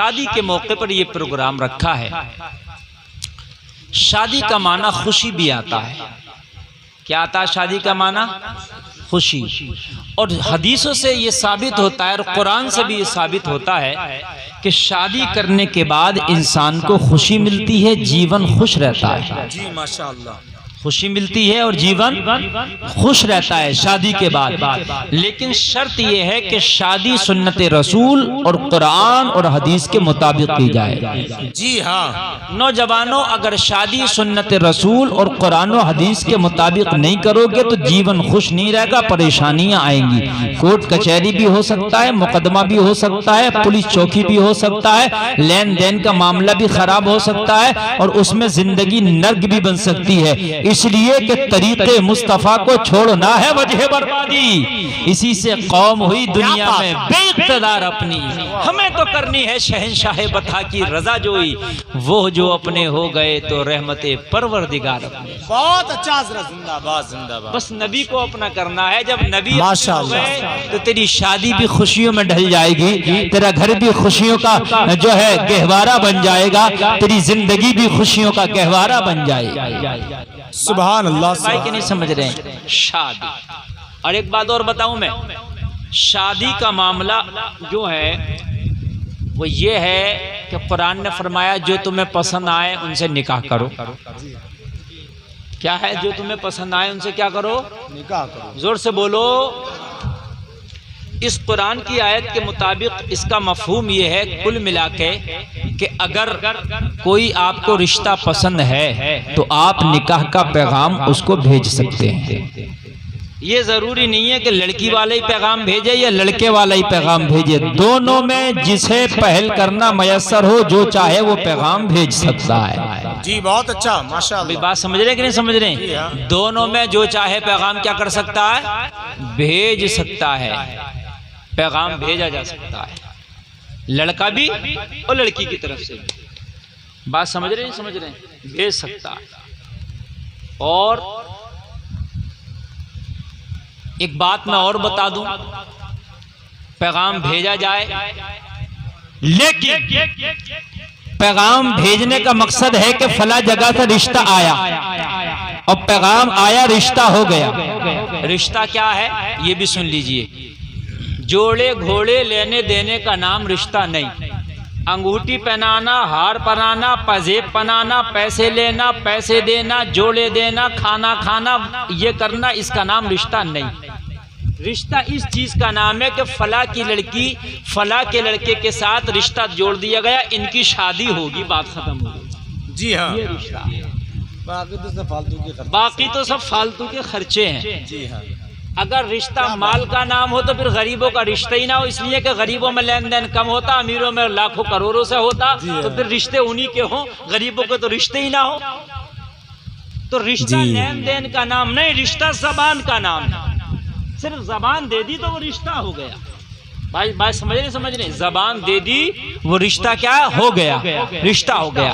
شادی کے موقع پر یہ پروگرام رکھا ہے۔ شادی کا معنی خوشی بھی آتا ہے۔ کیا آتا ہے شادی کا معنی؟ خوشی۔ اور حدیثوں سے یہ ثابت ہوتا ہے اور قرآن سے بھی یہ ثابت ہوتا ہے کہ شادی کرنے کے بعد انسان کو خوشی ملتی ہے، جیون خوش رہتا ہے۔ جی ماشاءاللہ، خوشی ملتی ہے اور جیون خوش رہتا ہے شادی کے بعد۔ لیکن شرط یہ ہے کہ شادی سنت رسول اور قرآن اور حدیث کے مطابق کی جائے۔ جی ہاں، نوجوانوں، اگر شادی سنت رسول اور قرآن و حدیث کے مطابق نہیں کرو گے تو جیون خوش نہیں رہے گا، پریشانیاں آئیں گی۔ کورٹ کچہری بھی ہو سکتا ہے، مقدمہ بھی ہو سکتا ہے، پولیس چوکی بھی ہو سکتا ہے، لین دین کا معاملہ بھی خراب ہو سکتا ہے اور اس میں زندگی نرک بھی بن سکتی ہے۔ اس لیے کہ طریق مصطفیٰ کو چھوڑنا ہے وجہ بربادی۔ اسی سے قوم ہوئی دنیا میں بے اقتدار اپنی، ہمیں تو کرنی ہے شہنشاہ بطحا کی رضا جوئی، وہ جو اپنے ہو گئے تو رحمت پروردگار اپنی۔ بہت اچھا حضرت، زندہ باد زندہ باد۔ بس نبی کو اپنا کرنا ہے، جب نبی ماشاءاللہ ہو گئے تو تیری شادی بھی خوشیوں میں ڈھل جائے گی، تیرا گھر بھی خوشیوں کا جو ہے گہوارہ بن جائے گا، تیری زندگی بھی خوشیوں کا گہوارہ بن جائے گا۔ سبحان اللہ۔ بھائی کہ نہیں سمجھ رہے ہیں؟ شادی۔ اور ایک بات اور بتاؤں میں، شادی کا معاملہ جو ہے وہ یہ ہے کہ قرآن نے فرمایا جو تمہیں پسند آئے ان سے نکاح کرو۔ کیا ہے؟ جو تمہیں پسند آئے ان سے کیا کرو؟ نکاح کرو۔ زور سے بولو۔ اس قرآن کی آیت کے مطابق اس کا مفہوم یہ ہے کل ملا کے کہ اگر کوئی آپ کو رشتہ پسند ہے تو آپ نکاح کا پیغام اس کو بھیج سکتے ہیں۔ یہ ضروری نہیں ہے کہ لڑکی والا ہی پیغام بھیجے یا لڑکے والا ہی پیغام بھیجے، دونوں میں جسے پہل کرنا میسر ہو جو چاہے وہ پیغام بھیج سکتا ہے۔ جی بہت اچھا ماشاءاللہ۔ بات سمجھ رہے ہیں کہ نہیں سمجھ رہے ہیں؟ دونوں میں جو چاہے پیغام کیا کر سکتا ہے؟ بھیج سکتا ہے، پیغام بھیجا جا سکتا ہے، لڑکا بھی اور لڑکی کی طرف سے بھی۔ بات سمجھ رہے ہیں؟ سمجھ رہے ہیں؟ بھیج سکتا ہے۔ اور ایک بات میں اور بتا دوں، پیغام بھیجا جائے لیکن پیغام بھیجنے کا مقصد ہے کہ فلاں جگہ سے رشتہ آیا اور پیغام آیا، رشتہ ہو گیا۔ رشتہ کیا ہے یہ بھی سن لیجئے۔ جوڑے گھوڑے لینے دینے کا نام رشتہ نہیں۔ انگوٹھی پہنانا، ہار پہنانا، پزیب پہنانا، پیسے لینا، پیسے دینا، جوڑے دینا، کھانا کھانا، یہ کرنا، اس کا نام رشتہ نہیں۔ رشتہ اس چیز کا نام ہے کہ فلاں کی لڑکی فلاں کے لڑکے کے ساتھ رشتہ جوڑ دیا گیا، ان کی شادی ہوگی، بات ختم ہوگی۔ جی ہاں، یہ رشتہ۔ باقی تو سب فالتو کے خرچے۔ باقی تو سب فالتو کے خرچے ہیں۔ جی ہاں، اگر رشتہ مال کا نام ہو تو پھر غریبوں کا رشتہ ہی نہ ہو، اس لیے کہ غریبوں میں لین دین کم ہوتا، امیروں میں لاکھوں کروڑوں سے ہوتا، تو پھر رشتے انہی کے ہوں، غریبوں کے تو رشتے ہی نہ ہو۔ تو رشتہ لین دین کا نام نہیں، رشتہ زبان کا نام ہے۔ صرف زبان دے دی تو وہ رشتہ ہو گیا۔ بھائی بات سمجھ رہے؟ زبان دے دی وہ رشتہ کیا ہو گیا؟ رشتہ ہو گیا۔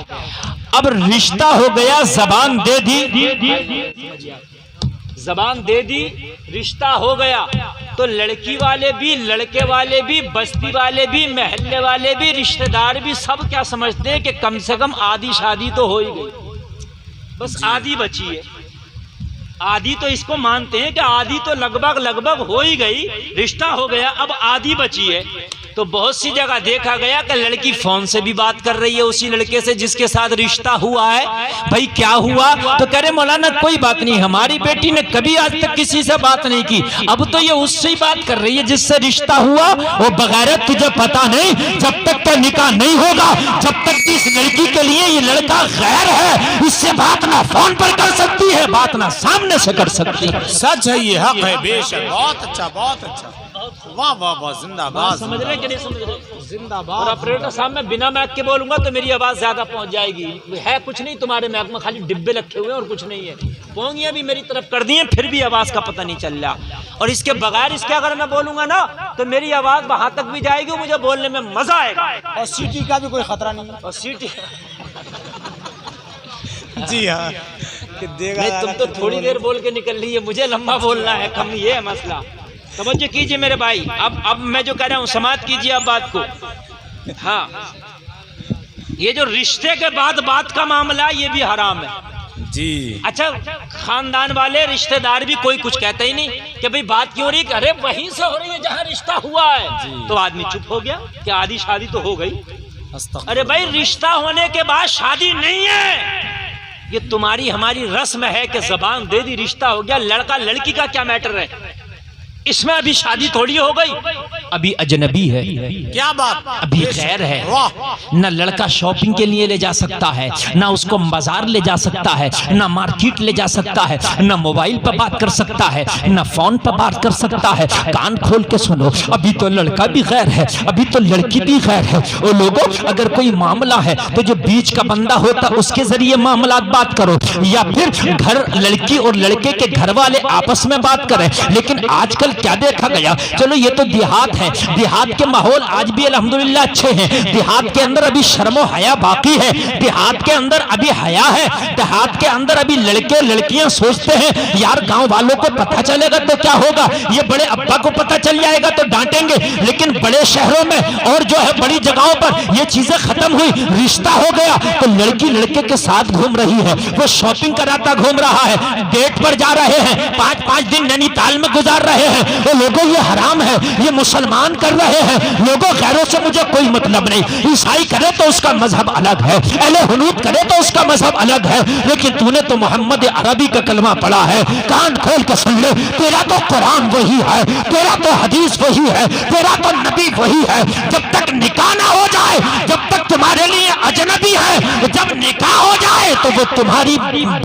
اب رشتہ ہو گیا، زبان دے دی، زبان دے دی، رشتہ ہو گیا، تو لڑکی والے بھی، لڑکے والے بھی، بستی والے بھی، محلے والے بھی، رشتہ دار بھی سب کیا سمجھتے ہیں کہ کم سے کم آدھی شادی تو ہو ہی گئی، بس آدھی بچی ہے۔ آدھی تو اس کو مانتے ہیں کہ آدھی تو لگ بھگ ہو ہی گئی، رشتہ ہو گیا، اب آدھی بچی ہے۔ تو بہت سی جگہ دیکھا گیا کہ لڑکی فون سے بھی بات کر رہی ہے اسی لڑکے سے جس کے ساتھ رشتہ ہوا ہے۔ بھائی کیا ہوا؟ تو کہہ رہے مولانا کوئی بات نہیں، ہماری بیٹی نے کبھی آج تک کسی سے بات نہیں کی، اب تو یہ اس سے ہی بات کر رہی ہے جس سے رشتہ ہوا۔ وہ بغیرت تجھے پتا نہیں، جب تک تو نکاح نہیں ہوگا، جب تک اس لڑکی کے لیے یہ لڑکا غیر ہے، اس سے بات نہ فون پر کر سکتی ہے، بات نہ سامنے سے کر سکتی ہے۔ سچ ہے، یہ حق ہے، بے شک۔ بہت اچھا، بہت اچھا، واہ واہ واہ، زندہ باد۔ سمجھ رہے کہ نہیں سمجھ رہے؟ زندہ اور باد۔ آپریٹر صاحب میں بنا میک کے بولوں گا تو میری آواز زیادہ پہنچ جائے گی، ہے کچھ نہیں تمہارے میک میں، خالی ڈبے رکھے ہوئے اور کچھ نہیں ہے، پونگیاں بھی میری طرف کر دی ہیں پھر بھی آواز کا پتہ نہیں چل رہا۔ اور اس کے بغیر اس کے اگر میں بولوں گا نا تو میری آواز وہاں تک بھی جائے گی، مجھے بولنے میں مزہ آئے گا، اور سیٹی کا بھی کوئی خطرہ نہیں ہے۔ اور سیٹی جی ہاں، نہیں، تم تو تھوڑی دیر بول کے نکل رہی ہے، مجھے لمبا بولنا ہے، کم یہ ہے مسئلہ۔ توجہ کیجئے میرے بھائی، اب میں جو کہہ رہا ہوں سماعت کیجئے اب بات کو۔ ہاں یہ جو رشتے کے بعد بات کا معاملہ یہ بھی حرام ہے جی اچھا خاندان والے رشتہ دار بھی کوئی کچھ کہتے ہی نہیں کہ بھئی بات کیوں رہی کہ ارے وہیں سے ہو رہی ہے جہاں رشتہ ہوا ہے تو آدمی چپ ہو گیا کہ آدھی شادی تو ہو گئی ارے بھائی رشتہ ہونے کے بعد شادی نہیں ہے یہ تمہاری ہماری رسم ہے کہ زبان دے دی رشتہ ہو گیا لڑکا لڑکی کا کیا میٹر ہے اس میں ابھی شادی تھوڑی ہو گئی ابھی اجنبی ہے کیا بات ابھی غیر ہے واہ نہ لڑکا شاپنگ کے لیے لے جا سکتا ہے نہ اس کو بازار لے جا سکتا ہے نہ مارکیٹ لے جا سکتا ہے نہ موبائل پر بات کر سکتا ہے نہ فون پر بات کر سکتا ہے کان کھول کے سنو ابھی تو لڑکا بھی غیر ہے ابھی تو لڑکی بھی غیر ہے اور لوگوں اگر کوئی معاملہ ہے تو جو بیچ کا بندہ ہوتا اس کے ذریعے معاملات بات کرو یا پھر گھر لڑکی اور لڑکے کے گھر والے آپس میں بات کریں لیکن آج کل کیا دیکھا گیا چلو یہ تو دیہات ہے دیہات کے ماحول آج بھی الحمدللہ اچھے ہیں دیہات کے اندر ابھی شرم و حیا باقی ہے دیہات کے اندر ابھی حیا ہے دیہات کے اندر ابھی لڑکے لڑکیاں سوچتے ہیں یار گاؤں والوں کو پتہ چلے گا تو کیا ہوگا یہ بڑے ابا کو پتہ چل جائے گا تو ڈانٹیں گے لیکن بڑے شہروں میں اور جو ہے بڑی جگہوں پر یہ چیزیں ختم ہوئی رشتہ ہو گیا تو لڑکی لڑکے کے ساتھ گھوم رہی ہے وہ شاپنگ کراتا گھوم رہا ہے ڈیٹ پر جا رہے ہیں 5-5 دن نینی تال میں گزار رہے ہیں لوگوں یہ حرام ہے یہ مسلمان کر رہے ہیں لوگوں غیروں سے مجھے کوئی مطلب نہیں عیسائی کرے تو اس کا مذہب الگ ہے اہل حنوت کرے تو اس کا مذہب الگ ہے لیکن تو نے تو محمد عربی کا کلمہ پڑھا ہے کان کھول کے سن لے تیرا تو قرآن وہی ہے تیرا تو حدیث وہی ہے تیرا تو نبی وہی ہے جب تک نکاح نہ ہو جائے جب تک تمہارے لیے اجنبی ہے جب نکاح ہو جائے تو وہ تمہاری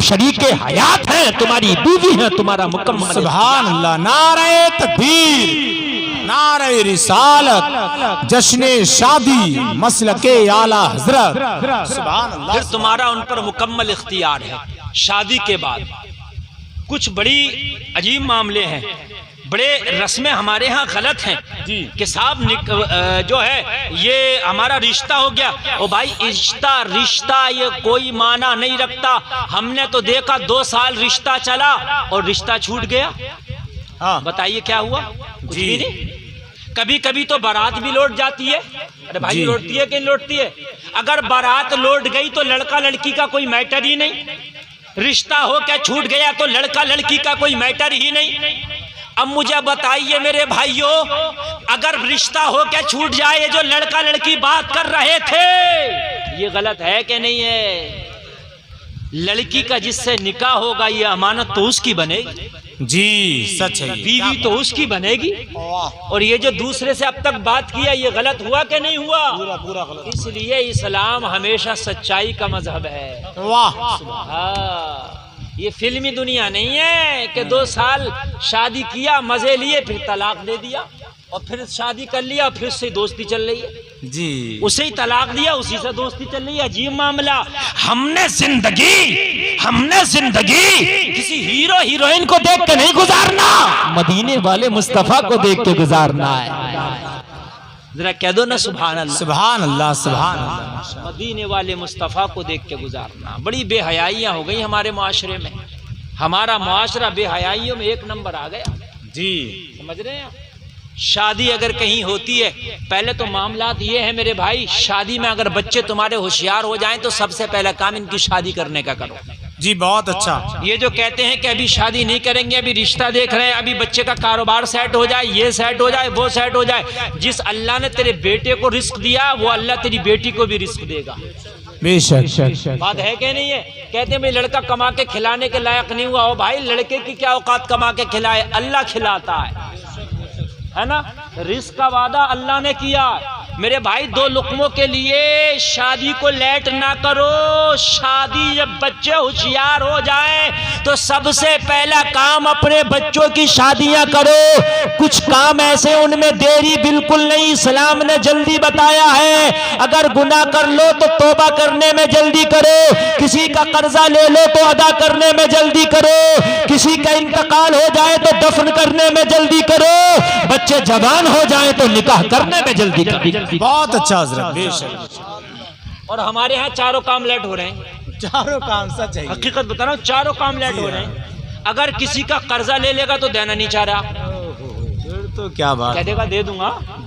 شریک حیات ہے تمہاری بیوی ہے تمہارا مکمل سبحان اللہ نعرہ تکبیر نعرہ رسالت جشن شادی مسلک اعلی حضرت سبحان اللہ پھر تمہارا ان پر مکمل اختیار ہے شادی کے بعد کچھ بڑی عجیب معاملے ہیں بڑے رسمیں ہمارے ہاں غلط ہیں کہ صاحب جو ہے یہ ہمارا رشتہ ہو گیا او بھائی رشتہ یہ کوئی معنی نہیں رکھتا ہم نے تو دیکھا 2 سال رشتہ چلا اور رشتہ چھوٹ گیا بتائیے کیا ہوا کچھ بھی نہیں کبھی کبھی تو بارات بھی لوٹ جاتی ہے ارے بھائی لوٹتی ہے کہ لوٹتی ہے اگر بارات لوٹ گئی تو لڑکا لڑکی کا کوئی میٹر ہی نہیں رشتہ ہو کے چھوٹ گیا تو لڑکا لڑکی کا کوئی میٹر ہی نہیں اب مجھے بتائیے میرے بھائیوں اگر رشتہ ہو کے چھوٹ جائے جو لڑکا لڑکی بات کر رہے تھے یہ غلط ہے کہ نہیں ہے لڑکی کا جس سے نکاح ہوگا یہ امانت تو اس کی بنے گی جی سچ ہے بیوی تو اس کی بنے گی اور یہ جو دوسرے سے اب تک بات کیا یہ غلط ہوا کہ نہیں ہوا پورا غلط اس لیے اسلام ہمیشہ سچائی کا مذہب ہے واہ یہ فلمی دنیا نہیں ہے کہ 2 سال شادی کیا مزے لیے پھر طلاق دے دیا اور پھر شادی کر لیا اور پھر اس سے دوستی چل رہی ہے جی اسے ہی طلاق دیا اسی سے دوستی چل رہی ہے عجیب معاملہ ہم نے زندگی کسی ہیرو ہیروئن کو دیکھ کے نہیں گزارنا مدینے والے مصطفیٰ کو دیکھ کے گزارنا ہے ذرا کہہ دو نا سبحان اللہ سبحان اللہ سبحان اللہ مدینے والے مصطفیٰ کو دیکھ کے گزارنا بڑی بے حیائیاں ہو گئی ہمارے معاشرے میں ہمارا معاشرہ بے حیائیوں میں 1 نمبر آ گیا جی سمجھ رہے ہیں شادی اگر کہیں ہوتی ہے پہلے تو معاملات یہ ہے میرے بھائی شادی میں اگر بچے تمہارے ہوشیار ہو جائیں تو سب سے پہلا کام ان کی شادی کرنے کا کرو جی بہت اچھا یہ جو کہتے ہیں کہ ابھی شادی نہیں کریں گے ابھی رشتہ دیکھ رہے ہیں ابھی بچے کا کاروبار سیٹ ہو جائے یہ سیٹ ہو جائے وہ سیٹ ہو جائے جس اللہ نے تیرے بیٹے کو رزق دیا وہ اللہ تیری بیٹی کو بھی رزق دے گا بے شک بات ہے کہ نہیں ہے کہتے ہیں بھائی لڑکا کما کے کھلانے کے لائق نہیں ہوا ہو بھائی لڑکے کی کیا اوقات کما کے کھلائے اللہ کھلاتا ہے نا رزق کا وعدہ اللہ نے کیا میرے بھائی 2 لقموں کے لیے شادی کو لیٹ نہ کرو شادی جب بچے ہوشیار ہو جائیں تو سب سے پہلا کام اپنے بچوں کی شادیاں کرو کچھ کام ایسے ان میں دیری بالکل نہیں اسلام نے جلدی بتایا ہے اگر گناہ کر لو تو توبہ کرنے میں جلدی کرو کسی کا قرضہ لے لو تو ادا کرنے میں جلدی کرو کسی کا انتقال ہو جائے تو دفن کرنے میں جلدی کرو بچے جوان ہو جائیں تو نکاح کرنے میں جلدی کرو بہت اچھا حضرت بے شک اور ہمارے ہاں 4 کام لیٹ ہو رہے ہیں 4 کام سچ ہے حقیقت بتا رہا ہوں 4 کام لیٹ ہو رہے ہیں اگر کسی کا قرضہ لے لے گا تو دینا نہیں چاہ رہا پھر تو کیا بات کہہ دے گا دے دوں گا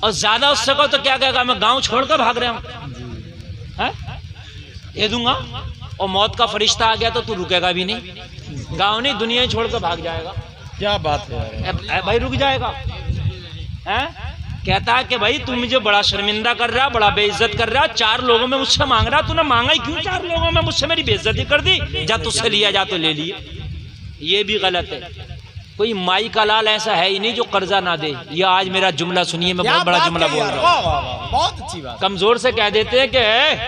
اور زیادہ اس سے کہو تو کیا کہے گا میں گاؤں چھوڑ کر بھاگ رہا ہوں، دے دوں گا، اور موت کا فرشتہ آ گیا تو تو رکے گا بھی نہیں، گاؤں نہیں دنیا ہی چھوڑ کر بھاگ جائے گا، کیا بات ہے یار۔ بھائی رک جائے گا، کہتا ہے کہ بھائی تم مجھے بڑا شرمندہ کر رہا، بڑا بے عزت کر رہا، 4 لوگوں میں مجھ سے مانگ رہا، تو نے مانگا ہی کیوں 4 لوگوں میں مجھ سے میری بے عزتی کر دی، جا تجھ سے لیا جا تو لے لیے، یہ بھی غلط ہے۔ کوئی مائی کا لال ایسا ہے ہی نہیں جو قرضہ نہ دے، یہ آج میرا جملہ سنیے، میں بہت بڑا جملہ بول رہا ہوں، واہ واہ واہ، بہت اچھی بات۔ کمزور سے کہہ دیتے ہیں کہ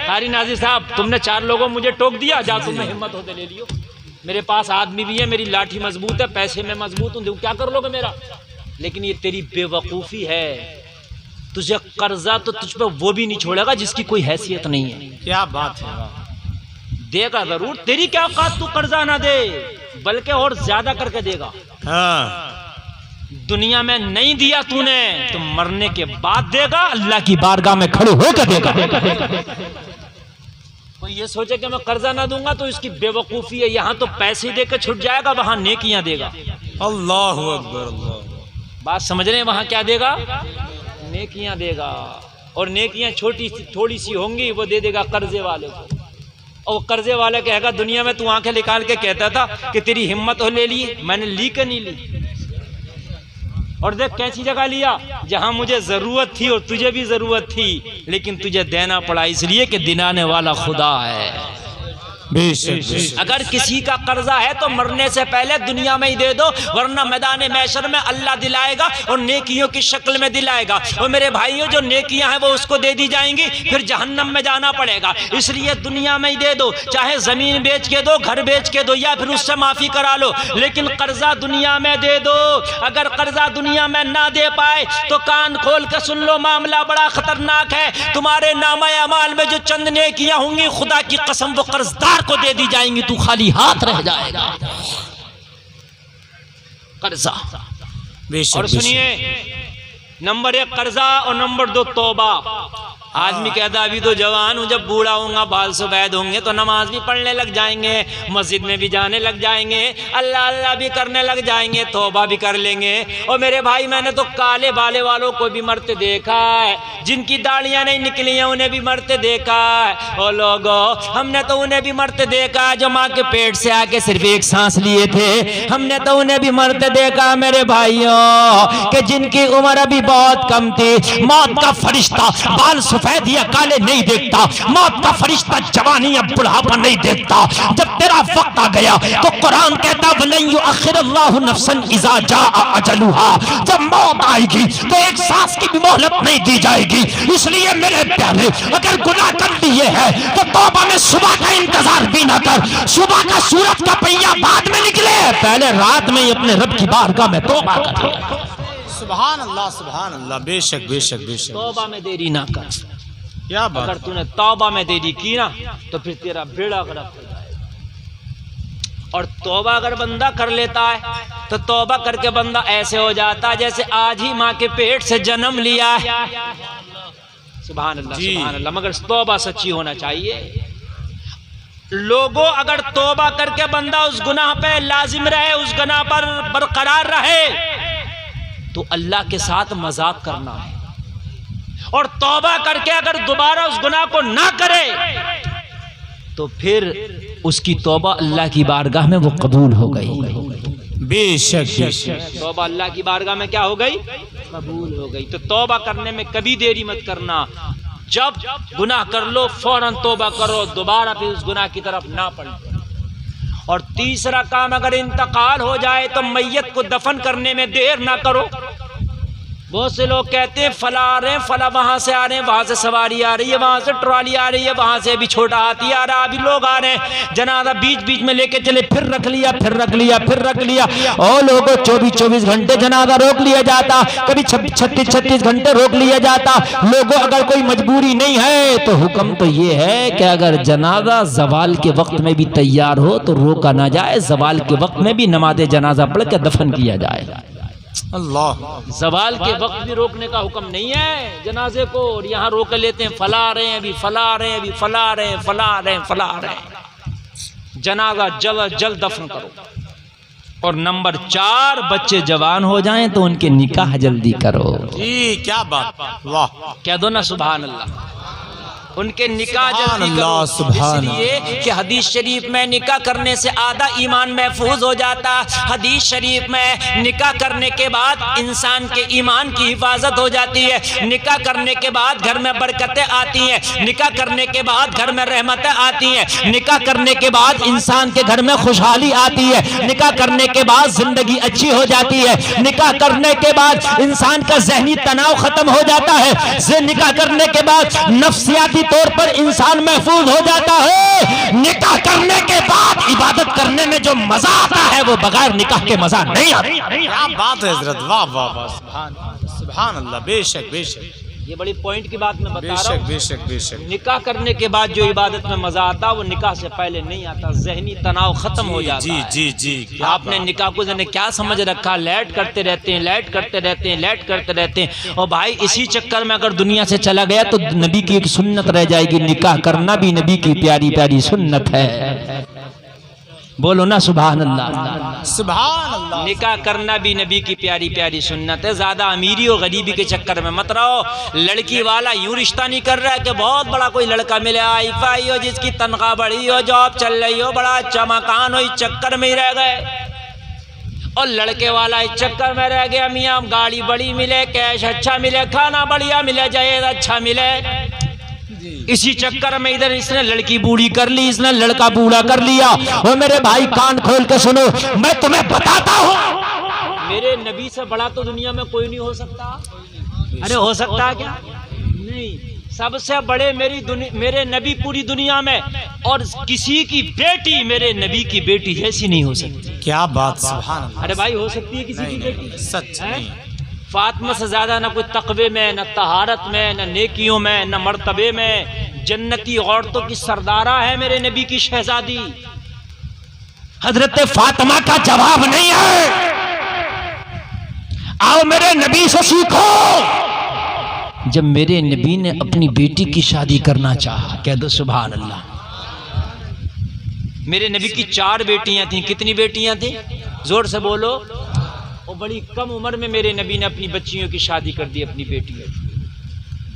قاری ناظر صاحب تم نے 4 لوگوں مجھے ٹوک دیا، جا تم میں ہمت ہوتے لے لیو، میرے پاس آدمی بھی ہے، میری لاٹھی مضبوط ہے، پیسے میں مضبوط ہوں، کیا کر لو گے میرا، لیکن یہ تیری بے وقوفی ہے، تجھے قرضہ تو تجھ پہ وہ بھی نہیں چھوڑے گا جس کی کوئی حیثیت نہیں ہے، کیا بات ہے، دے گا ضرور، تیری کیا اوقات تو قرضہ نہ دے بلکہ اور زیادہ کر کے دے گا، ہاں دنیا میں نہیں دیا تو نے تو مرنے کے بعد دے گا، اللہ کی بارگاہ میں کھڑے ہو کے دے گا۔ کوئی یہ سوچے کہ میں قرضہ نہ دوں گا تو اس کی بے وقوفی ہے، یہاں تو پیسے دے کے چھٹ جائے گا، وہاں نیکیاں دے گا، اللہ اکبر، اللہ بات سمجھ رہے ہیں، وہاں کیا دے گا، نیکیاں دے گا، اور نیکیاں چھوٹی سی تھوڑی سی ہوں گی، وہ دے دے گا قرضے والے کو، اور قرضے والے کہے گا دنیا میں تو آنکھیں نکال کے کہتا تھا کہ تیری ہمت ہو لے لی، میں نے لی کہ نہیں لی، اور دیکھ کیسی جگہ لیا جہاں مجھے ضرورت تھی اور تجھے بھی ضرورت تھی، لیکن تجھے دینا پڑا اس لیے کہ دلانے والا خدا ہے۔ بے شک، اگر کسی کا قرضہ ہے تو مرنے سے پہلے دنیا میں ہی دے دو، ورنہ میدان محشر میں اللہ دلائے گا اور نیکیوں کی شکل میں دلائے گا، اور میرے بھائیوں جو نیکیاں ہیں وہ اس کو دے دی جائیں گی، پھر جہنم میں جانا پڑے گا، اس لیے دنیا میں ہی دے دو، چاہے زمین بیچ کے دو، گھر بیچ کے دو، یا پھر اس سے معافی کرا لو، لیکن قرضہ دنیا میں دے دو۔ اگر قرضہ دنیا میں نہ دے پائے تو کان کھول کے سن لو، معاملہ بڑا خطرناک ہے، تمہارے نامہ اعمال میں جو چند نیکیاں ہوں گی خدا کی قسم وہ قرضدار کو دے دی جائیں گی، تو خالی ہاتھ رہ جائے گا۔ قرضہ، بے شک، اور سنیے، نمبر 1 قرضہ اور نمبر 2 توبہ۔ آدمی کہتا ابھی تو جوان ہوں، جب بوڑھا ہوں گا، بال سفید ہوں گے تو نماز بھی پڑھنے لگ جائیں گے، مسجد میں بھی جانے لگ جائیں گے، اللہ اللہ بھی کرنے لگ جائیں گے، توبہ بھی کر لیں گے۔ اور میرے بھائی میں نے تو کالے بالے والوں کو بھی مرتے دیکھا ہے، جن کی داڑیاں نہیں نکلی ہیں انہیں بھی مرتے دیکھا ہے، اور لوگوں ہم نے تو انہیں بھی مرتے دیکھا ہے جو ماں کے پیٹ سے آ کے صرف ایک سانس لیے تھے، ہم نے تو انہیں بھی مرتے دیکھا میرے بھائیوں کہ جن کی عمر ابھی بہت کم تھی۔ موت کا فرشتہ بال سفید یا کالے نہیں دیکھتا، موت کا فرشتہ جوانی یا بڑھاپا نہیں دیکھتا، جب تیرا وقت آ گیا تو قرآن کہتا وَلَن يُؤَخِّرَ اللَّهُ نَفْسًا إِذَا جَاءَ أَجَلُهَا، جب موت آئے گی تو ایک سانس کی بھی مہلت نہیں دی جائے گی۔ اس لیے میرے پیارے اگر گناہ کر لیے ہے تو توبہ میں صبح کا انتظار بھی نہ کر، صبح کا سورج کا پہیہ بعد میں نکلے، پہلے رات میں ہی اپنے رب کی بارگاہ میں توبہ کر۔ سبحان اللہ، سبحان اللہ، بے شک، بے شک، بے شک، توبہ میں دیری نہ کر، کیا بات، اگر تو نے توبہ میں دیری کی نا تو پھر تیرا بیڑا غرق ہو جائے گا۔ اور توبہ اگر بندہ کر لیتا ہے تو توبہ کر کے بندہ ایسے ہو جاتا ہے جیسے آج ہی ماں کے پیٹ سے جنم لیا ہے۔ سبحان اللہ، سبحان اللہ، مگر توبہ سچی ہونا چاہیے۔ لوگوں اگر توبہ کر کے بندہ اس گناہ پہ لازم رہے، اس گناہ پر برقرار رہے تو اللہ کے ساتھ مذاق کرنا ہے، اور توبہ کر کے اگر دوبارہ اس گناہ کو نہ کرے تو پھر اس کی توبہ اللہ کی بارگاہ میں وہ قبول ہو گئی۔ بے شک، بے شک، توبہ اللہ کی بارگاہ میں کیا ہو گئی؟ قبول ہو گئی۔ تو توبہ کرنے میں کبھی دیری مت کرنا، جب گناہ کر لو فوراً توبہ کرو، دوبارہ پھر اس گناہ کی طرف نہ پلٹو۔ اور تیسرا کام، اگر انتقال ہو جائے تو میت کو دفن کرنے میں دیر نہ کرو۔ بہت سے لوگ کہتے ہیں فلاں آ رہے ہیں، فلاں وہاں سے آ رہے ہیں، وہاں سے سواری آ رہی ہے، وہاں سے ٹرالی آ رہی ہے، وہاں سے ابھی چھوٹا ہاتھی آ رہا ہے، ابھی لوگ آ رہے ہیں، جنازہ بیچ بیچ میں لے کے چلے، پھر رکھ لیا، پھر رکھ لیا، پھر رکھ لیا، اور لوگوں 24 گھنٹے جنازہ روک لیا جاتا، کبھی 36 گھنٹے روک لیا جاتا۔ لوگوں اگر کوئی مجبوری نہیں ہے تو حکم تو یہ ہے کہ اگر جنازہ زوال کے وقت میں بھی تیار ہو تو روکا نہ جائے، زوال کے وقت میں بھی نماز جنازہ پڑھ کے دفن کیا جائے۔ اللہ، زوال کے وقت بھی روکنے کا حکم نہیں ہے جنازے کو، اور یہاں روک لیتے ہیں، فلاں آ رہے ہیں، ابھی فلاں آ رہے ہیں، ابھی فلاں آ رہے ہیں، فلاں آ رہے ہیں، فلاں آ رہے ہیں۔ جنازہ جلد جلد دفن کرو۔ اور نمبر 4 بچے جوان ہو جائیں تو ان کے نکاح جلدی کرو. جی کیا بات, واہ, کہہ دو نا سبحان اللہ. ان کے نکاح سبحان جلدی اللہ, کرو. سبحان اس لیے کہ حدیث شریف میں نکاح کرنے سے آدھا ایمان محفوظ ہو جاتا. حدیث شریف میں نکاح کرنے کے بعد انسان کے ایمان کی حفاظت ہو جاتی ہے. نکاح کرنے کے بعد گھر میں برکتیں آتی ہیں. نکاح کرنے کے بعد گھر میں رحمتیں آتی ہیں. نکاح کرنے کے بعد انسان کے گھر میں خوشحالی آتی ہے. نکاح کرنے کے بعد زندگی اچھی ہو جاتی ہے. نکاح کرنے کے بعد انسان کا ذہنی تناؤ ختم ہو جاتا ہے. نکاح کرنے کے بعد نفسیاتی طور پر انسان محفوظ ہو جاتا ہے. نکاح کرنے کے بعد عبادت کرنے میں جو مزہ آتا ہے وہ بغیر نکاح کے مزہ نہیں آتا. کیا بات ہے حضرت, واہ واہ واہ, سبحان اللہ, بے شک بے شک, یہ بڑی پوائنٹ کی بات میں بے بتا رہا شک ہوں. بے شک بے شک. نکاح کرنے کے بعد جو عبادت میں مزہ آتا وہ نکاح سے پہلے نہیں آتا. ذہنی تناؤ ختم ہو جاتا جی ہے. جی جی, آپ نے نکاح کو کیا سمجھ رکھا, لیٹ کرتے رہتے ہیں, لیٹ کرتے رہتے ہیں, لیٹ کرتے رہتے ہیں. اور بھائی اسی چکر میں اگر دنیا سے چلا گیا تو نبی کی ایک سنت رہ جائے گی. نکاح کرنا بھی نبی کی پیاری پیاری سنت ہے. بولو نا سبحان اللہ. سبحان اللہ. نکاح کرنا بھی نبی کی پیاری پیاری سنت ہے. زیادہ امیری اور غریبی کے چکر میں مت رہو. لڑکی والا یوں رشتہ نہیں کر رہا ہے کہ بہت بڑا کوئی لڑکا ملے, آئی فائی ہو, جس کی تنخواہ بڑی ہو, جاب چل رہی ہو, بڑا اچھا مکان ہو, اس چکر میں ہی رہ گئے. اور لڑکے والا اس چکر میں رہ گیا, میاں گاڑی بڑی ملے, کیش اچھا ملے, کھانا بڑھیا ملے, جہیز اچھا ملے. اسی چکر میں ادھر اس نے لڑکی بوڑھی کر لی, اس نے لڑکا بوڑھا کر لیا. وہ میرے بھائی کان کھول کے سنو, میں تمہیں بتاتا ہوں, میرے نبی سے بڑا تو دنیا میں کوئی نہیں ہو سکتا. ارے ہو سکتا ہے کیا؟ نہیں. سب سے بڑے میرے نبی پوری دنیا میں, اور کسی کی بیٹی میرے نبی کی بیٹی جیسی نہیں ہو سکتی. کیا بات, سبحان اللہ. ارے بھائی ہو سکتی ہے کسی کی بیٹی؟ سچ نہیں. فاطمہ سے زیادہ نہ کوئی تقوی میں, نہ طہارت میں, نہ نیکیوں میں, نہ مرتبے میں. جنتی عورتوں کی سردارہ ہے میرے نبی کی شہزادی. حضرت فاطمہ کا جواب نہیں ہے. آؤ میرے نبی سے سیکھو. جب میرے نبی نے اپنی بیٹی کی شادی کرنا چاہا, کہہ دو سبحان اللہ. میرے نبی کی 4 بیٹیاں تھیں. کتنی بیٹیاں تھیں؟ زور سے بولو. اور بڑی کم عمر میں میرے نبی نے اپنی بچیوں کی شادی کر دی, اپنی بیٹیوں کی.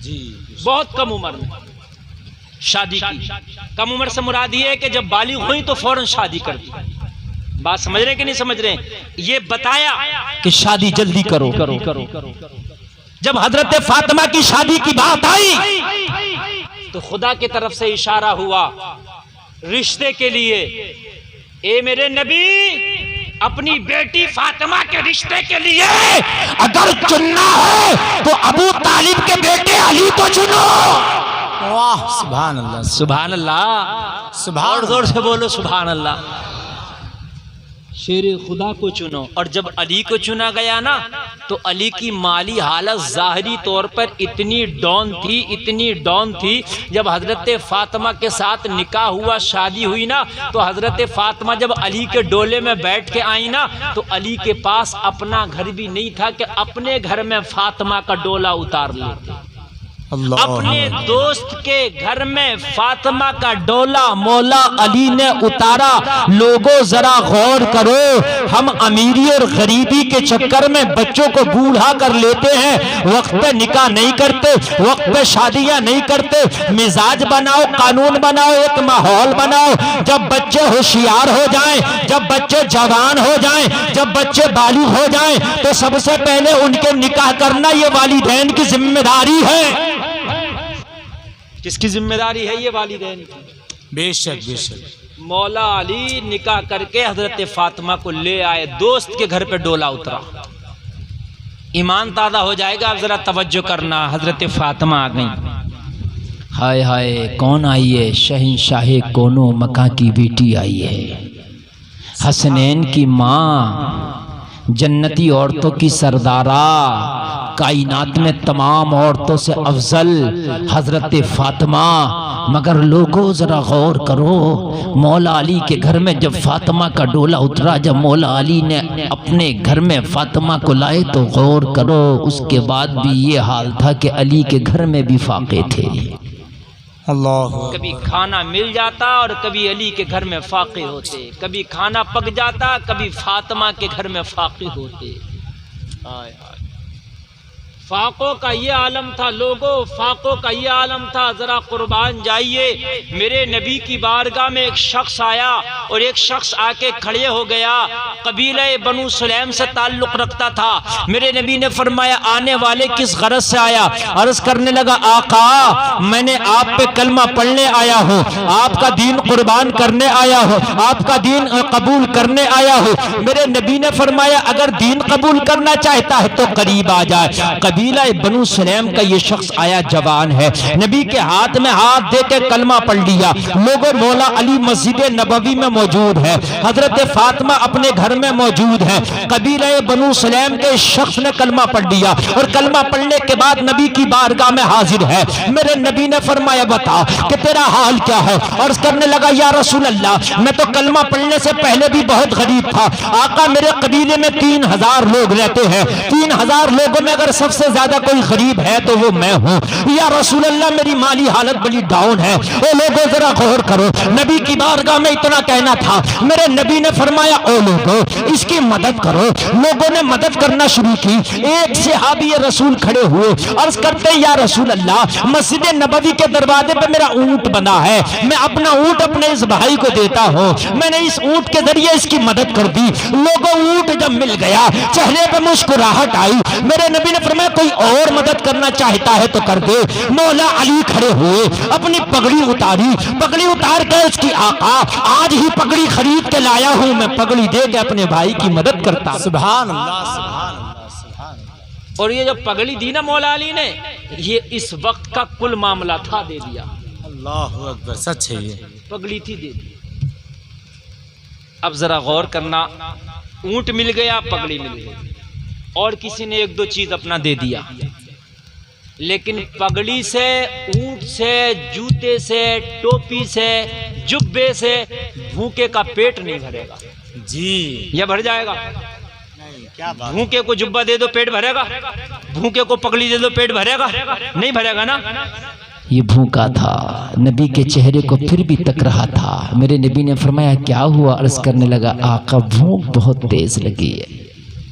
جی بہت کم عمر میں شادی کی. کم عمر سے مراد یہ ہے کہ جب بالغ ہوئی تو فوراً شادی کر دی. بات سمجھ رہے ہیں کہ نہیں سمجھ رہے ہیں؟ یہ بتایا کہ شادی جلدی کرو. جب حضرت فاطمہ کی شادی کی بات آئی تو خدا کی طرف سے اشارہ ہوا رشتے کے لیے. اے میرے نبی, اپنی بیٹی فاطمہ کے رشتے کے لیے اگر چننا ہے تو ابو طالب کے بیٹے علی کو چنو. واہ, سبحان اللہ. سبحان اللہ. سبحان, زور سے بولو سبحان اللہ. شیر خدا کو چنو. اور جب علی کو چنا گیا نا تو علی کی مالی حالت ظاہری طور پر اتنی ڈاؤن تھی. جب حضرت فاطمہ کے ساتھ نکاح ہوا, شادی ہوئی نا, تو حضرت فاطمہ جب علی کے ڈولے میں بیٹھ کے آئی نا تو علی کے پاس اپنا گھر بھی نہیں تھا کہ اپنے گھر میں فاطمہ کا ڈولا اتار لیتے. اپنے دوست کے گھر میں فاطمہ کا ڈولا مولا علی نے اتارا. لوگوں ذرا غور کرو, ہم امیری اور غریبی کے چکر میں بچوں کو بوڑھا کر لیتے ہیں, وقت پہ نکاح نہیں کرتے, وقت پہ شادیاں نہیں کرتے. مزاج بناؤ, قانون بناؤ, ایک ماحول بناؤ. جب بچے ہوشیار ہو جائیں, جب بچے جوان ہو جائیں, جب بچے بالغ ہو جائیں تو سب سے پہلے ان کے نکاح کرنا یہ والدین کی ذمہ داری ہے. کس کی ذمہ داری ہے؟ یہ والدین کی. بے شک بے شک. مولا علی نکاح کر کے حضرت فاطمہ کو لے آئے, دوست کے گھر پہ ڈولا اترا. ایمان تازہ ہو جائے گا. اب ذرا توجہ کرنا, حضرت فاطمہ آ گئیں. ہائے ہائے, کون آئی ہے؟ شہنشاہ کونوں مکہ کی بیٹی آئی ہے, حسنین کی ماں, جنتی عورتوں کی سردارہ, کائنات میں تمام عورتوں سے افضل حضرت فاطمہ. مگر لوگوں ذرا غور کرو, مولا علی کے گھر میں جب فاطمہ کا ڈولا اترا, جب مولا علی نے اپنے گھر میں فاطمہ کو لائے تو غور کرو, اس کے بعد بھی یہ حال تھا کہ علی کے گھر میں بھی فاقے تھے. اللہ کبھی کھانا مل جاتا اور کبھی علی کے گھر میں فاقے ہوتے، کبھی کھانا پک جاتا کبھی فاطمہ کے گھر میں فاقے ہوتے۔ آئے آئے، فاقوں کا یہ عالم تھا لوگوں، فاقوں کا یہ عالم تھا۔ ذرا قربان جائیے، میرے نبی کی بارگاہ میں ایک شخص آیا اور ایک شخص آ کے کھڑے ہو گیا، قبیلہ بنو سلیم سے تعلق رکھتا تھا۔ میرے نبی نے فرمایا آنے والے کس غرض سے آیا؟ عرض کرنے لگا آقا میں نے آپ پہ کلمہ پڑھنے آیا ہوں، آپ کا دین قربان کرنے آیا ہوں، آپ کا دین قبول کرنے آیا ہوں۔ میرے نبی نے فرمایا اگر دین قبول کرنا چاہتا ہے تو قریب آ جائے۔ قبیلہ بنو سلیم کا یہ شخص آیا، جوان ہے، نبی کے ہاتھ میں ہاتھ دے کے کلمہ پڑھ لیا۔ لوگوں مولا علی مسجد نبوی میں موجود ہے، حضرت فاطمہ اپنے گھر میں موجود ہے، قبیلہ بنو سلیم کے شخص نے کلمہ پڑھ لیا اور کلمہ پڑھنے کے بعد نبی کی بارگاہ میں حاضر ہے۔ میرے نبی نے فرمایا بتا کہ تیرا حال کیا ہے؟ عرض کرنے لگا یا رسول اللہ میں تو کلمہ پڑھنے سے پہلے بھی بہت غریب تھا آقا، میرے قبیلے میں 3000 لوگ رہتے ہیں، 3000 لوگوں میں اگر سب سے زیادہ کوئی غریب ہے تو وہ میں ہوں، یا رسول اللہ میری مالی حالت بڑی ڈاؤن ہے۔ اے لوگوں ذرا غور کرو، نبی کی بارگاہ میں اتنا کہنا تھا۔ میرے نبی نے فرمایا اے لوگوں اس کی مدد کرو۔ لوگوں نے مدد کرنا شروع کی۔ ایک صحابی رسول کھڑے ہوئے، عرض کرتے یا رسول اللہ مسجد نبوی کے دروازے پہ میرا اونٹ بنا ہے، میں اپنا اونٹ اپنے اس بھائی کو دیتا ہوں، میں نے اس اونٹ کے ذریعے اس کی مدد کر دی۔ لوگوں اونٹ جب مل گیا چہرے پہ مسکراہٹ آئی۔ میرے نبی نے فرمایا کوئی اور مدد کرنا چاہتا ہے تو کر دے۔ مولا علی کھڑے ہوئے، اپنی پگڑی اتاری، پگڑی اتار کے اس کی آقا آج ہی پگڑی خرید کے لایا ہوں، میں پگڑی دے کے اپنے بھائی کی مدد کرتا ہوں۔ سبحان اللہ سبحان اللہ سبحان اللہ۔ اور یہ جو پگڑی دی نا مولا علی نے، یہ اس وقت کا کل معاملہ تھا، دے دیا۔ اللہ اکبر، سچ ہے یہ پگڑی تھی، دے دی۔ اب ذرا غور کرنا، اونٹ مل گیا، پگڑی مل گئی، اور کسی نے ایک دو چیز اپنا دے دیا، لیکن پگڑی سے، اونٹ سے، جوتے سے، ٹوپی سے، جبے سے بھوکے کا پیٹ نہیں بھرے گا جی، یا بھر جائے گا؟ کیا بات۔ بھوکے کو جبہ دے دو پیٹ بھرے گا؟ بھوکے کو پگڑی دے دو پیٹ بھرے گا؟ نہیں بھرے گا نا۔ یہ بھوکا تھا، نبی کے چہرے کو پھر بھی تک رہا تھا۔ میرے نبی نے فرمایا کیا ہوا؟ عرض کرنے لگا آقا بھوک بہت تیز لگی ہے،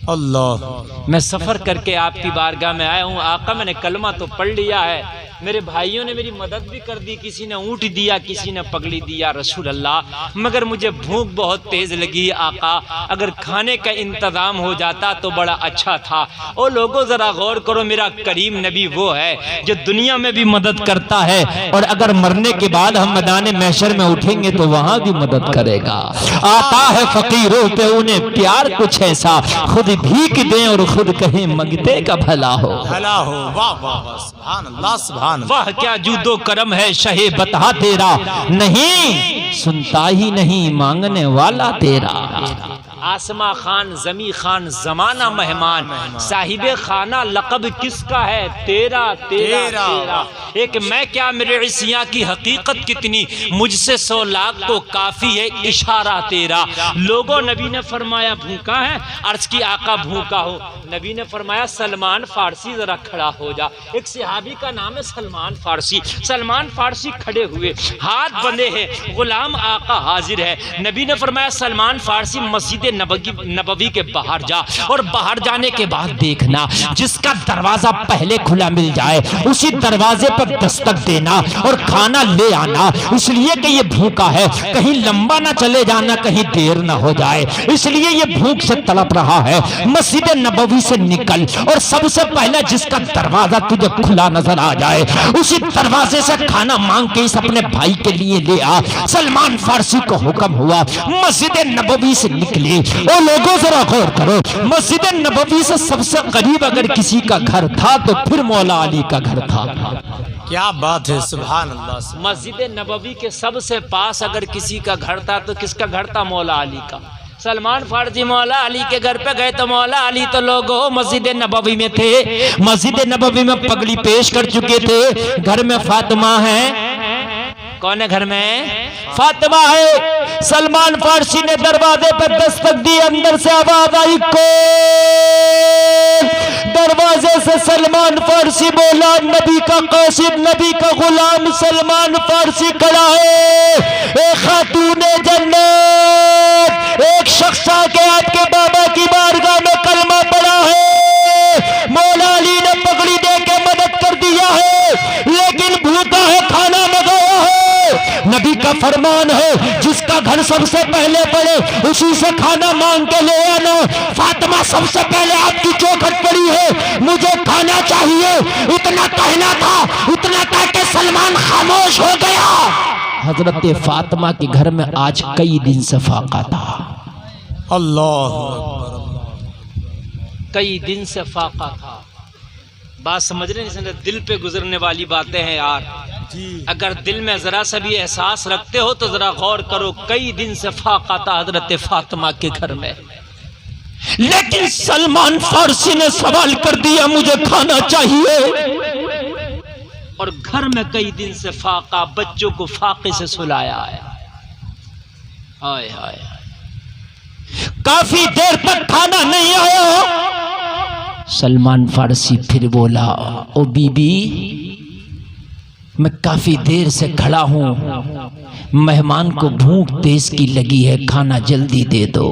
اللہ، میں سفر کر کے آپ کی بارگاہ میں آیا ہوں آقا، میں نے کلمہ تو پڑھ لیا ہے، میرے بھائیوں نے میری مدد بھی کر دی، کسی نے اونٹ دیا، کسی نے پگڑی دیا رسول اللہ، مگر مجھے بھوک بہت تیز لگی آقا، اگر کھانے کا انتظام ہو جاتا تو بڑا اچھا تھا۔ او لوگوں ذرا غور کرو، میرا کریم نبی وہ ہے جو دنیا میں بھی مدد کرتا ہے اور اگر مرنے کے بعد ہم میدان محشر میں اٹھیں گے تو وہاں بھی مدد کرے گا۔ آتا ہے فقیروں پہ انہیں پیار کچھ ایسا، خود بھیک دیں اور خود کہیں منگتے کا بھلا ہو۔ بھلا ہو، واہ واہ واہ، سبحان اللہ سبحان اللہ۔ واہ کیا جود و کرم ہے شہ بتا تیرا، نہیں سنتا ہی نہیں مانگنے والا تیرا۔ آسما خان، زمی خان، زمانہ مہمان، صاحب خانہ لقب کس کا ہے؟ تیرا تیرا تیرا۔ ایک میں کیا میرے عصیاں کی حقیقت کتنی، مجھ سے 100 لاکھ تو کافی ہے اشارہ تیرا۔ لوگوں نبی نے فرمایا بھوکا ہے؟ عرض کی آقا بھوکا ہو؟ نبی نے فرمایا سلمان فارسی ذرا کھڑا ہو جا۔ ایک صحابی کا نام ہے سلمان فارسی۔ سلمان فارسی کھڑے ہوئے، ہاتھ بندھے ہیں، غلام آقا حاضر ہے۔ نبی نے فرمایا سلمان فارسی مسجد نبوی کے باہر جا، اور باہر جانے کے بعد دیکھنا جس کا دروازہ پہلے کھلا مل جائے اسی دروازے پر دستک دینا اور کھانا لے آنا، اس لیے کہ یہ بھوکا ہے، کہیں لمبا نہ چلے جانا، کہیں دیر نہ ہو جائے، اس لیے یہ بھوک سے تڑپ رہا ہے۔ مسجد نبوی سے نکل اور سب سے پہلے جس کا دروازہ تجھے کھلا نظر آ جائے اسی دروازے سے کھانا مانگ کے اس اپنے بھائی کے لیے لے آ۔ سلمان فارسی کو حکم ہوا، مسجد نبوی سے نکلے۔ اور لوگوں ذرا غور کرو، مسجد نبوی سے سب سے قریب اگر کسی کا گھر تھا تو پھر مولا علی کا گھر تھا۔ کیا بات ہے، سبحان اللہ۔ مسجد نبوی کے سب سے پاس اگر کسی کا گھر تھا تو کس کا گھر تھا؟ مولا علی کا۔ سلمان فارسی مولا علی کے گھر پہ گئے تو مولا علی تو لوگوں مسجد نبوی میں تھے، مسجد نبوی میں پگڑی پیش کر چکے تھے، گھر میں فاطمہ ہے۔ کون ہے گھر میں؟ فاطمہ ہے۔ سلمان فارسی نے دروازے پر دستک دی، اندر سے آواز آئی کون؟ دروازے سے سلمان فارسی بولا، نبی کا قاصد، نبی کا غلام سلمان فارسی کھڑا ہے۔ ایک خاتون جنت، ایک شخص آ کے آپ کے بابا کی بارگاہ میں کلمہ پڑھا ہے، مولا علی نے پگڑی دے کے مدد کر دیا ہے، لیکن بھوکا ہے، کھانا منگایا ہے۔ نبی کا فرمان ہے جس کا گھر سب سے پہلے پڑے اسی سے کھانا مانگ کے لے آنا۔ فاطمہ سب سے پہلے آپ کی چوکھٹ پڑی ہے، مجھے کھانا چاہیے، اتنا کہنا تھا، اتنا کہہ کے سلمان خاموش ہو گیا۔ حضرت فاطمہ کے گھر میں آج کئی دن سے فاقہ تھا، اللہ اکبر۔ کئی دن سے فاقہ تھا۔ بات سمجھ رہے ہیں؟ دل پہ گزرنے والی باتیں ہیں یار، اگر دل میں ذرا سا بھی احساس رکھتے ہو تو ذرا غور کرو۔ کئی دن سے فاقہ تھا حضرت فاطمہ کے گھر میں، لیکن سلمان فارسی نے سوال کر دیا مجھے کھانا چاہیے، اور گھر میں کئی دن سے فاقہ، بچوں کو فاقے سے سلایا ہے۔ ہائے ہائے، کافی دیر تک کھانا نہیں آیا۔ سلمان فارسی پھر بولا، او بی بی میں کافی دیر سے کھڑا ہوں، مہمان کو بھوک تیز کی لگی ہے، کھانا جلدی دے دو۔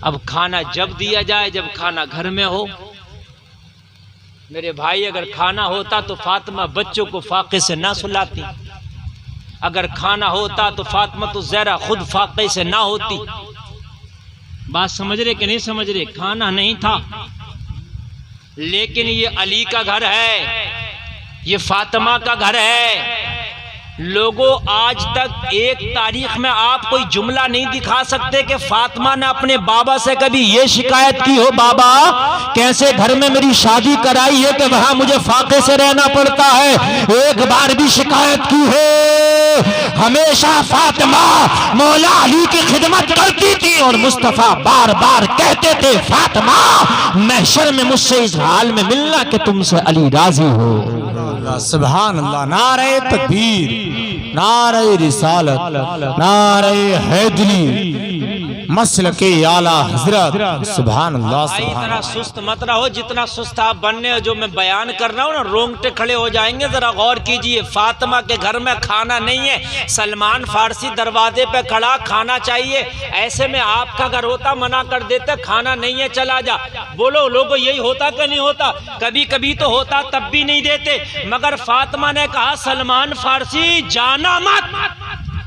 اب کھانا جب دیا جائے جب کھانا گھر میں ہو۔ میرے بھائی، اگر کھانا ہوتا تو فاطمہ بچوں کو فاقے سے نہ سلاتی، اگر کھانا ہوتا تو فاطمہ تو زہرا خود فاقے سے نہ ہوتی۔ بات سمجھ رہے کہ نہیں سمجھ رہے؟ کھانا نہیں تھا، لیکن یہ علی کا گھر ہے، یہ فاطمہ کا گھر ہے۔ لوگوں، آج تک ایک تاریخ میں آپ کوئی جملہ نہیں دکھا سکتے کہ فاطمہ نے اپنے بابا سے کبھی یہ شکایت کی ہو، بابا کیسے گھر میں میری شادی کرائی ہے کہ وہاں مجھے فاقے سے رہنا پڑتا ہے، ایک بار بھی شکایت کی ہے؟ ہمیشہ فاطمہ مولا علی کی خدمت کرتی تھی، اور مصطفیٰ بار بار کہتے تھے فاطمہ محشر میں مجھ سے اس حال میں ملنا کہ تم سے علی راضی ہو۔ سبحان اللہ، نعرہ تکبیر، نعرہ رسالت، نعرہ حیدری، مسلک اعلیٰ حضرت، سبحان اللہ بھائی سبحان اتنا سست مت رہو، جتنا سست آپ بننے ہو، جو میں بیان کر رہا ہوں نا رونگٹے کھڑے ہو جائیں گے۔ ذرا غور کیجئے، فاطمہ کے گھر میں کھانا نہیں ہے، سلمان فارسی دروازے پہ کھڑا، کھانا چاہیے۔ ایسے میں آپ کا گھر ہوتا منع کر دیتے، کھانا نہیں ہے چلا جا۔ بولو لوگوں، یہی ہوتا کہ نہیں ہوتا؟ کبھی کبھی تو ہوتا، تب بھی نہیں دیتے، مگر فاطمہ نے کہا سلمان فارسی جانا مت،